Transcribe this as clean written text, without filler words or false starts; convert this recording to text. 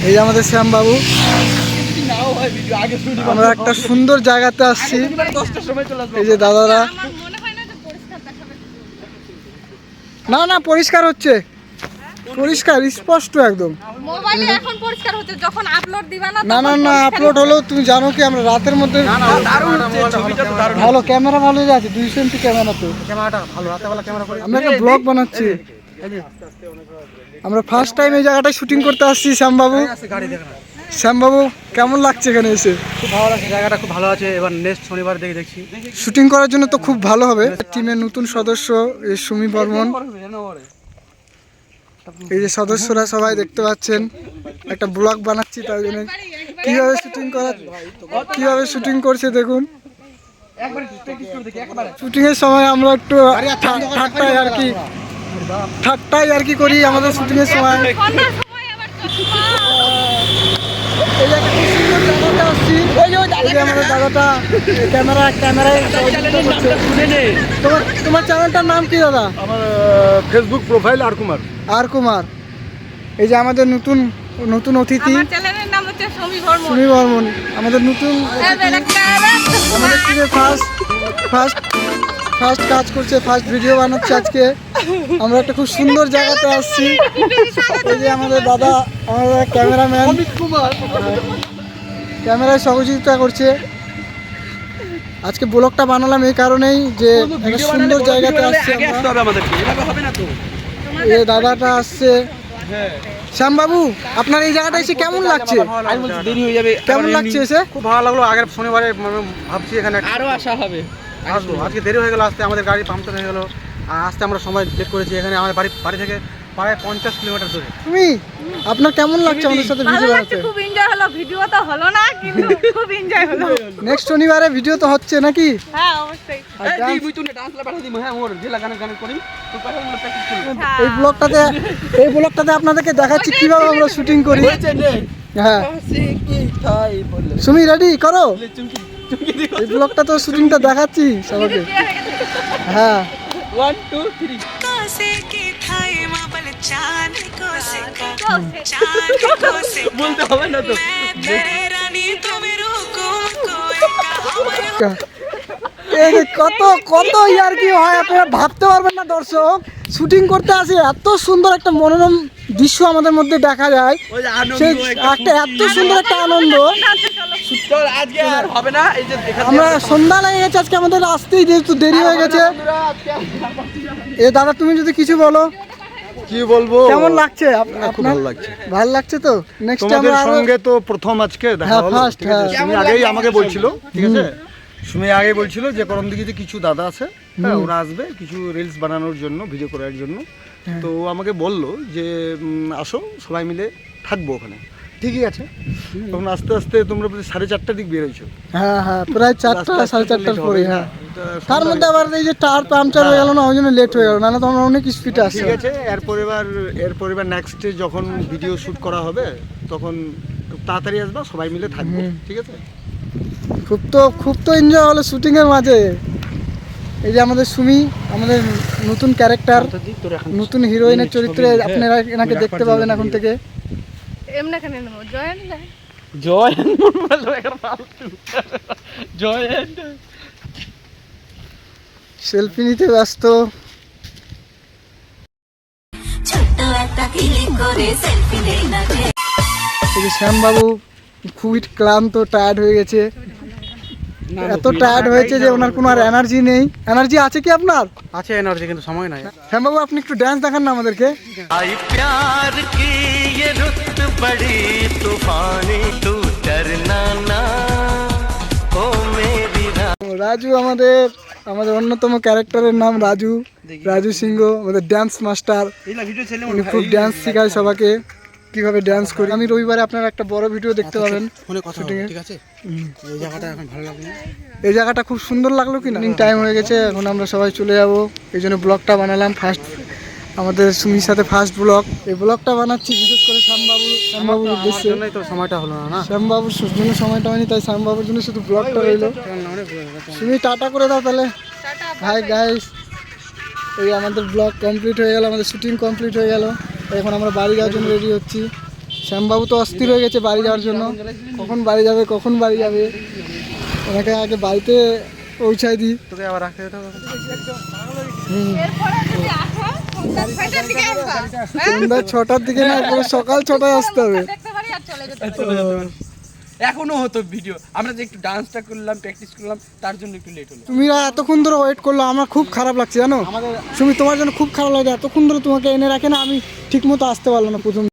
এই যে আমাদের শ্যাম বাবু, আমরা একটা সুন্দর জায়গাতে আসছি। এই যে দাদারা, না না পরিষ্কার হচ্ছে, পরিষ্কার স্পষ্ট একদম। মোবাইলে এখন পরিষ্কার হচ্ছে, যখন আপলোড দিবা না না না না আপলোড হলেও তুমি জানো কি আমরা রাতের মধ্যে ভালো ক্যামেরা ভালো আছে 200 এমপি ক্যামেরা, তো ক্যামেরাটা ভালো রাতে বেলা ক্যামেরা করি। আমরা একটা ব্লগ বানাচ্ছি, আমরা ফার্স্ট টাইম এই জায়গাটায় শুটিং করতে আসছি। শ্যামবাবু, শ্যামবাবু কেমন লাগছে এখানে এসে? খুব ভালো লাগছে, জায়গাটা খুব ভালো আছে। এবার নেক্সট শনিবার দেখছি শুটিং করার জন্য তো খুব ভালো হবে। টিমের নতুন সদস্য এই সুমি বর্মন, এই যে সদস্যরা সবাই দেখতে পাচ্ছেন, একটা ব্লগ বানাচ্ছি তার জন্য। কিভাবে শুটিং করছে দেখুন। শুটিং এর সময় আমরা একটু ঠাট্টাই আর কি করি আমাদের শুটিং এর সময়। এই যে একটা সুন্দর জায়গাতে আসছি, আমাদের দাদাটা ক্যামেরায় তোমার চ্যানেলটার নাম কি দাদা? আমার ফেসবুক প্রোফাইল আর কুমার। এই যে আমাদের নতুন অতিথি, আমার চ্যানেলের নাম হচ্ছে সুমি সুমি বর্মন, আমাদের নতুন আমাদের টিমে ফার্স্ট কাজ করছে, ফার্স্ট ভিডিও বানাচ্ছে আজকে। আমরা একটা খুব সুন্দর জায়গাতে আসছি। এই যে আমাদের দাদা, আমাদের ক্যামেরাম্যান ক্যামেরায় সহযোগিতা করছে। আজকে ব্লগটা বানালাম এই কারণেই যে একটা সুন্দর জায়গাতে আসছে। এই দাদাটা আসছে। শ্যামবাবু, আপনার এই জায়গাটা এসে কেমন লাগছে? দেরি হয়ে যাবে, কেমন লাগছে এসে? খুব ভালো লাগলো। আগের শনিবারে ভাবছি এখানে আরো আসা হবে, আসবো। আজকে দেরি হয়ে গেল আসতে, আমাদের গাড়ি পাম্পচার হয়ে গেল। আর আসতে আমরা সময় লেট করেছি। এখানে আমাদের বাড়ি থেকে প্রায় 50 কিলোমিটার দূরে। তুমি, আপনার কেমন লাগছে আমাদের সাথে ভিডিও বানাতে? খুব এনজয় হলো, ভিডিও তো হলো না কিন্তু খুব এনজয় হলো। নেক্সট শনিবারে ভিডিও তো হচ্ছে নাকি? হ্যাঁ অবশ্যই। এই ব্লগটাতে আপনাদেরকে দেখাচ্ছি কিভাবে আমরা শুটিং করি। হ্যাঁ সুমি, রেডি করো। এই ব্লগটা তো শুটিংটা দেখাচ্ছি সবাইকে। হ্যাঁ 1 2 3 বলতে হবে না তো। এই যে কত ইয়ার কি হয় আপনারা ভাবতে পারবেন না দর্শক। শুটিং করতে আসি, এত সুন্দর একটা মনোরম দৃশ্য আমাদের মধ্যে দেখা যায়। সেই একটা এত সুন্দর একটা আনন্দ। আমরা সন্ধ্যা লেগে গেছে আজকে, আমাদের আসতেই যেহেতু দেরি হয়ে গেছে। এ দাদা, তুমি যদি কিছু বলো। কি বলবো, কেমন লাগছে? খুব ভালো লাগছে। ভালো লাগছে তো। নেক্সট তোমাদের সঙ্গে তো প্রথম আজকে দেখা হলো। তুমি আগেই আমাকে বলছিল, ঠিক আছে, সুমি আগেই বলছিল যে করমদিঘিতে কিছু দাদা আছে, হ্যাঁ ওরা আসবে কিছু রিলস বানানোর জন্য, ভিডিও করার জন্য। তো ও আমাকে বললো যে আসো সবাই মিলে থাকবো ওখানে। ঠিকই আছে। তখন আস্তে আস্তে তোমরা 4:30টার দিক বেরোইছো। হ্যাঁ প্রায় 4টা 4:30টার পরে। হ্যাঁ তার মধ্যে আবার এই যে টায়ার পাংচার হয়ে গেল না, ওই জন্য লেট হয়ে গেল, নাহলে তো আমরা অনেক স্পিডে আসছি। ঠিক আছে, এরপর নেক্সট যখন ভিডিও শ্যুট করা হবে তখন তাড়াতাড়ি আসবা, সবাই মিলে থাকবো, ঠিক আছে। খুব তো এনজয় হলো শুটিং এর মাঝে। এই যে আমাদের সুমি, আমাদের নতুন ক্যারেক্টার, নতুন হিরোইনের চরিত্রে আপনারা এনাকে দেখতে পাবেন এখন থেকে। সেলফি নিতে ব্যস্ত। শ্যামবাবু খুবই ক্লান্ত, টায়ার্ড হয়ে গেছে। এত টায়ার্ড হয়েছে যে ওনার কোনো আর এনার্জি নেই। এনার্জি আছে কি আপনার? আছে এনার্জি, কিন্তু সময় নাই। শ্যামবাবু, আপনি একটু ডান্স দেখান না আমাদেরকে। রাজু, আমাদের অন্যতম ক্যারেক্টারের নাম রাজু সিংহ, আমাদের ড্যান্স মাস্টার। উনি খুব ড্যান্স শেখায় সবাইকে, কিভাবে ড্যান্স করি। আমি রবিবারে আপনারা একটা বড় ভিডিও দেখতে পাবেন। এই জায়গাটা খুব সুন্দর লাগলো কি না? টাইম হয়ে গেছে, এখন আমরা সবাই চলে যাব। এই জন্য ব্লগটা বানালাম, আমাদের সুমির সাথে ফার্স্ট ব্লগ। এই ব্লগটা বানাচ্ছি বিশেষ করে শ্যামবাবুর উদ্দেশ্যে। সময়টা হলো না, শ্যামবাবুর জন্য সময়টা হয়নি, তাই শ্যামবাবুর জন্য শুধু ব্লগটা রইলো। সুমি, টাটা করে দাও তাহলে। হাই গাইস, এই আমাদের ব্লগ কমপ্লিট হয়ে গেল, আমাদের শুটিং কমপ্লিট হয়ে গেল। এখন আমরা বাড়ি যাওয়ার জন্য রেডি হচ্ছি। শ্যামবাবু তো অস্থির হয়ে গেছে বাড়ি যাওয়ার জন্য, কখন বাড়ি যাবে কখন বাড়ি যাবে। ওনাকে আগে বাড়িতে পৌঁছায় দিই। তোকে আবার রাখতে যেতে হবে। এরপরে যদি আসো সন্ধ্যা 6টার দিকে আসবা। সন্ধ্যা 6টার দিকে না, পুরো সকাল 6টায় আসতে হবে। দেখতে পারি আর চলে যেতে পারি। এখনো হতো ভিডিও, আমরা যে একটু ডান্সটা করলাম, প্র্যাকটিস করলাম, তার জন্য একটু লেট হলো। তুমি এতক্ষণ ধরে ওয়েট করলো, আমার খুব খারাপ লাগছে জানো। তুমি তোমার জন্য খুব খারাপ লাগে, এতক্ষণ ধরে তোমাকে এনে রাখে না, আমি ঠিক মতো আসতে পারলাম না প্রথম